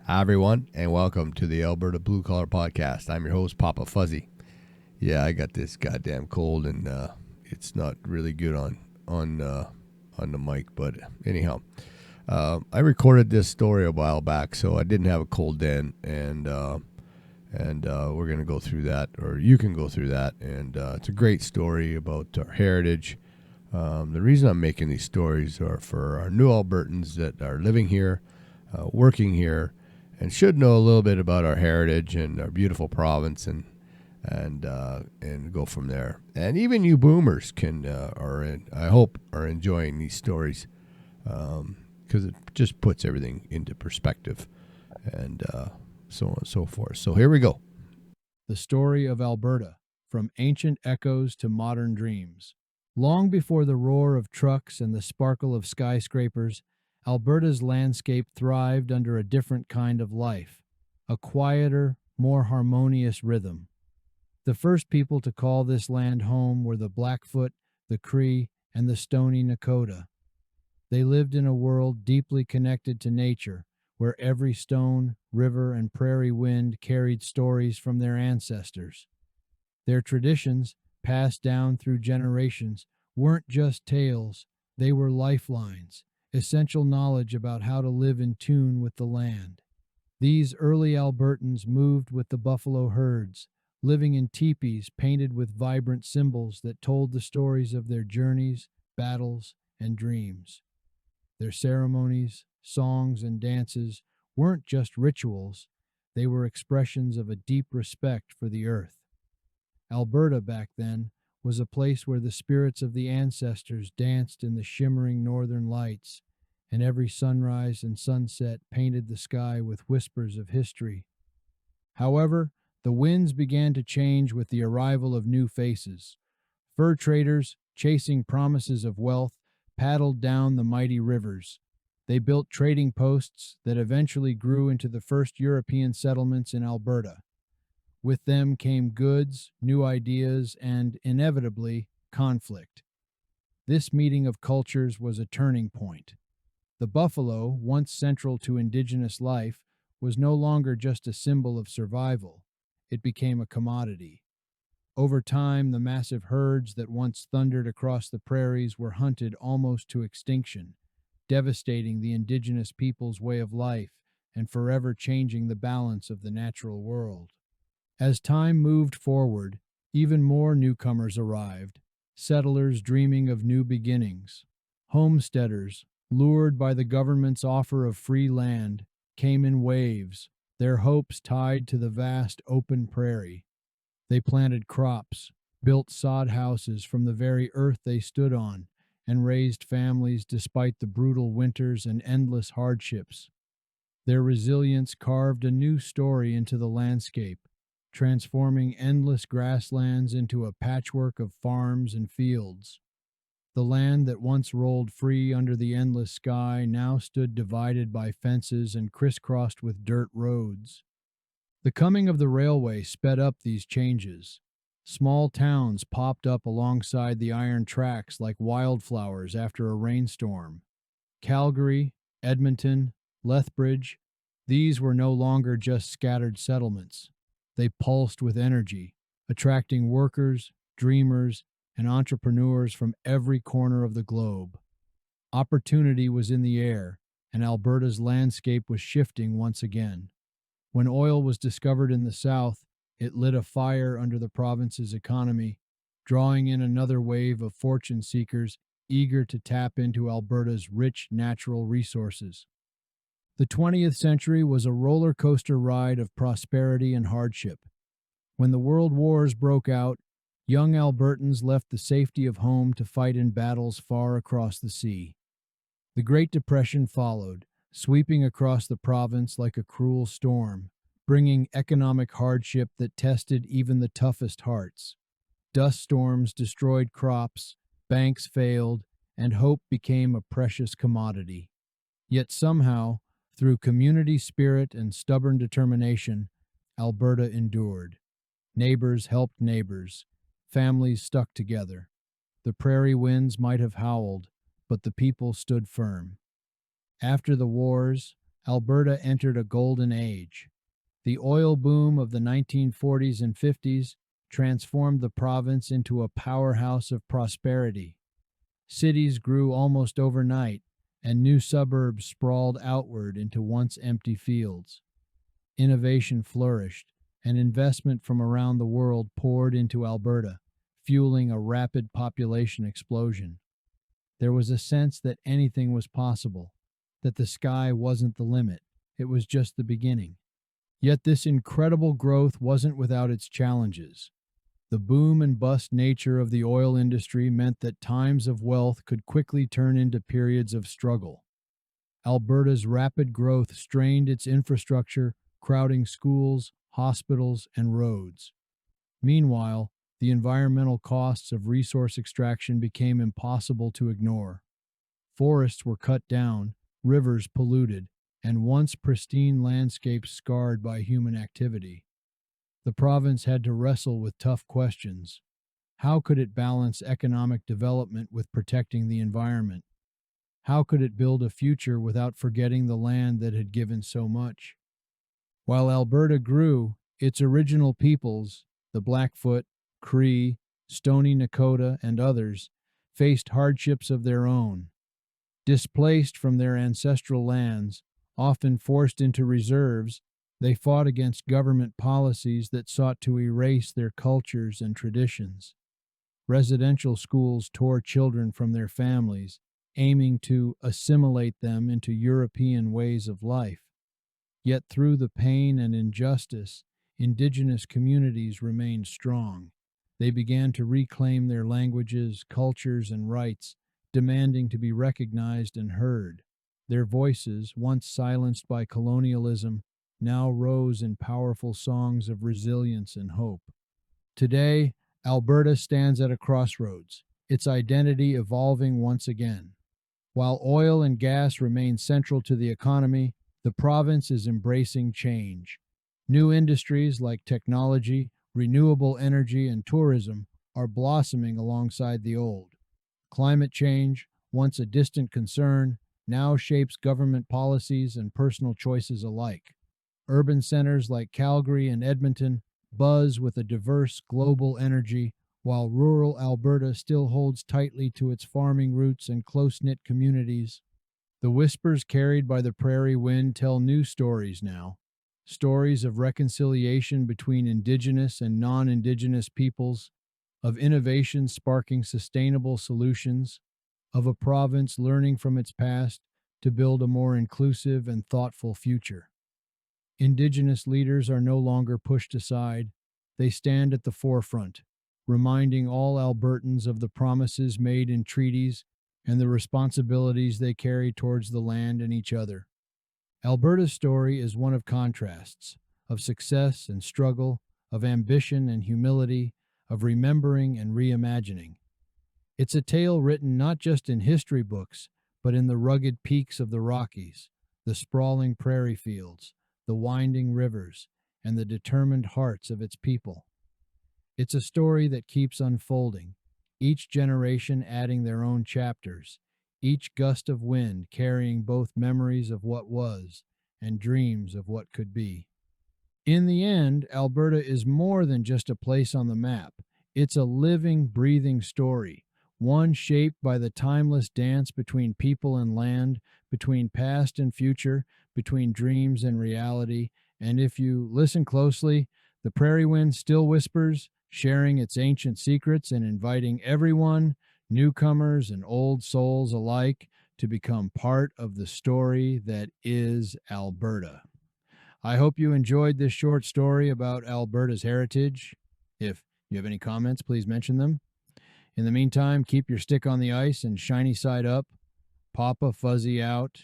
Hi, everyone, and welcome to the Alberta Blue Collar Podcast. I'm your host, Papa Fuzzy. Yeah, I got this goddamn cold, and it's not really good on the mic. But anyhow, I recorded this story a while back, so I didn't have a cold then, and we're gonna go through that, or you can go through that, and it's a great story about our heritage. The reason I'm making these stories are for our new Albertans that are living here, working here, and should know a little bit about our heritage and our beautiful province, and go from there. And even you boomers I hope are enjoying these stories, because it just puts everything into perspective, and so on and so forth. So here we go. The story of Alberta, from ancient echoes to modern dreams. Long before the roar of trucks and the sparkle of skyscrapers, Alberta's landscape thrived under a different kind of life, a quieter, more harmonious rhythm. The first people to call this land home were the Blackfoot, the Cree, and the Stoney Nakoda. They lived in a world deeply connected to nature, where every stone, river, and prairie wind carried stories from their ancestors. Their traditions, passed down through generations, weren't just tales, they were lifelines, essential knowledge about how to live in tune with the land. These early Albertans moved with the buffalo herds, living in teepees painted with vibrant symbols that told the stories of their journeys, battles, and dreams. Their ceremonies, songs, and dances weren't just rituals, they were expressions of a deep respect for the earth. Alberta, back then, was a place where the spirits of the ancestors danced in the shimmering northern lights, and every sunrise and sunset painted the sky with whispers of history. However, the winds began to change with the arrival of new faces. Fur traders, chasing promises of wealth, paddled down the mighty rivers. They built trading posts that eventually grew into the first European settlements in Alberta. With them came goods, new ideas, and, inevitably, conflict. This meeting of cultures was a turning point. The buffalo, once central to Indigenous life, was no longer just a symbol of survival. It became a commodity. Over time, the massive herds that once thundered across the prairies were hunted almost to extinction, devastating the Indigenous people's way of life and forever changing the balance of the natural world. As time moved forward, even more newcomers arrived, settlers dreaming of new beginnings. Homesteaders, lured by the government's offer of free land, came in waves, their hopes tied to the vast open prairie. They planted crops, built sod houses from the very earth they stood on, and raised families despite the brutal winters and endless hardships. Their resilience carved a new story into the landscape, transforming endless grasslands into a patchwork of farms and fields. The land that once rolled free under the endless sky now stood divided by fences and crisscrossed with dirt roads. The coming of the railway sped up these changes. Small towns popped up alongside the iron tracks like wildflowers after a rainstorm. Calgary, Edmonton, Lethbridge, these were no longer just scattered settlements. They pulsed with energy, attracting workers, dreamers, and entrepreneurs from every corner of the globe. Opportunity was in the air, and Alberta's landscape was shifting once again. When oil was discovered in the south, it lit a fire under the province's economy, drawing in another wave of fortune seekers eager to tap into Alberta's rich natural resources. The 20th century was a roller coaster ride of prosperity and hardship. When the world wars broke out, young Albertans left the safety of home to fight in battles far across the sea. The Great Depression followed, sweeping across the province like a cruel storm, bringing economic hardship that tested even the toughest hearts. Dust storms destroyed crops, banks failed, and hope became a precious commodity. Yet somehow, through community spirit and stubborn determination, Alberta endured. Neighbors helped neighbors. Families stuck together. The prairie winds might have howled, but the people stood firm. After the wars, Alberta entered a golden age. The oil boom of the 1940s and 50s transformed the province into a powerhouse of prosperity. Cities grew almost overnight, and new suburbs sprawled outward into once empty fields. Innovation flourished, and investment from around the world poured into Alberta, fueling a rapid population explosion. There was a sense that anything was possible, that the sky wasn't the limit, it was just the beginning. Yet this incredible growth wasn't without its challenges. The boom and bust nature of the oil industry meant that times of wealth could quickly turn into periods of struggle. Alberta's rapid growth strained its infrastructure, crowding schools, hospitals, and roads. Meanwhile, the environmental costs of resource extraction became impossible to ignore. Forests were cut down, rivers polluted, and once pristine landscapes scarred by human activity. The province had to wrestle with tough questions. How could it balance economic development with protecting the environment? How could it build a future without forgetting the land that had given so much? While Alberta grew, its original peoples, the Blackfoot, Cree, Stoney Nakoda, and others, faced hardships of their own. Displaced from their ancestral lands, often forced into reserves, they fought against government policies that sought to erase their cultures and traditions. Residential schools tore children from their families, aiming to assimilate them into European ways of life. Yet through the pain and injustice, Indigenous communities remained strong. They began to reclaim their languages, cultures, and rights, demanding to be recognized and heard. Their voices, once silenced by colonialism, now rose in powerful songs of resilience and hope. Today, Alberta stands at a crossroads, its identity evolving once again. While oil and gas remain central to the economy, the province is embracing change. New industries like technology, renewable energy, and tourism are blossoming alongside the old. Climate change, once a distant concern, now shapes government policies and personal choices alike. Urban centers like Calgary and Edmonton buzz with a diverse global energy, while rural Alberta still holds tightly to its farming roots and close-knit communities. The whispers carried by the prairie wind tell new stories now. Stories of reconciliation between Indigenous and non-Indigenous peoples, of innovation sparking sustainable solutions, of a province learning from its past to build a more inclusive and thoughtful future. Indigenous leaders are no longer pushed aside. They stand at the forefront, reminding all Albertans of the promises made in treaties and the responsibilities they carry towards the land and each other. Alberta's story is one of contrasts, of success and struggle, of ambition and humility, of remembering and reimagining. It's a tale written not just in history books, but in the rugged peaks of the Rockies, the sprawling prairie fields, the winding rivers, and the determined hearts of its people. It's a story that keeps unfolding, each generation adding their own chapters, each gust of wind carrying both memories of what was and dreams of what could be. In the end, Alberta is more than just a place on the map. It's a living, breathing story, one shaped by the timeless dance between people and land, between past and future, between dreams and reality. And if you listen closely, the prairie wind still whispers, sharing its ancient secrets and inviting everyone, newcomers and old souls alike, to become part of the story that is Alberta. I hope you enjoyed this short story about Alberta's heritage. If you have any comments, please mention them. In the meantime, keep your stick on the ice and shiny side up. Papa Fuzzy out.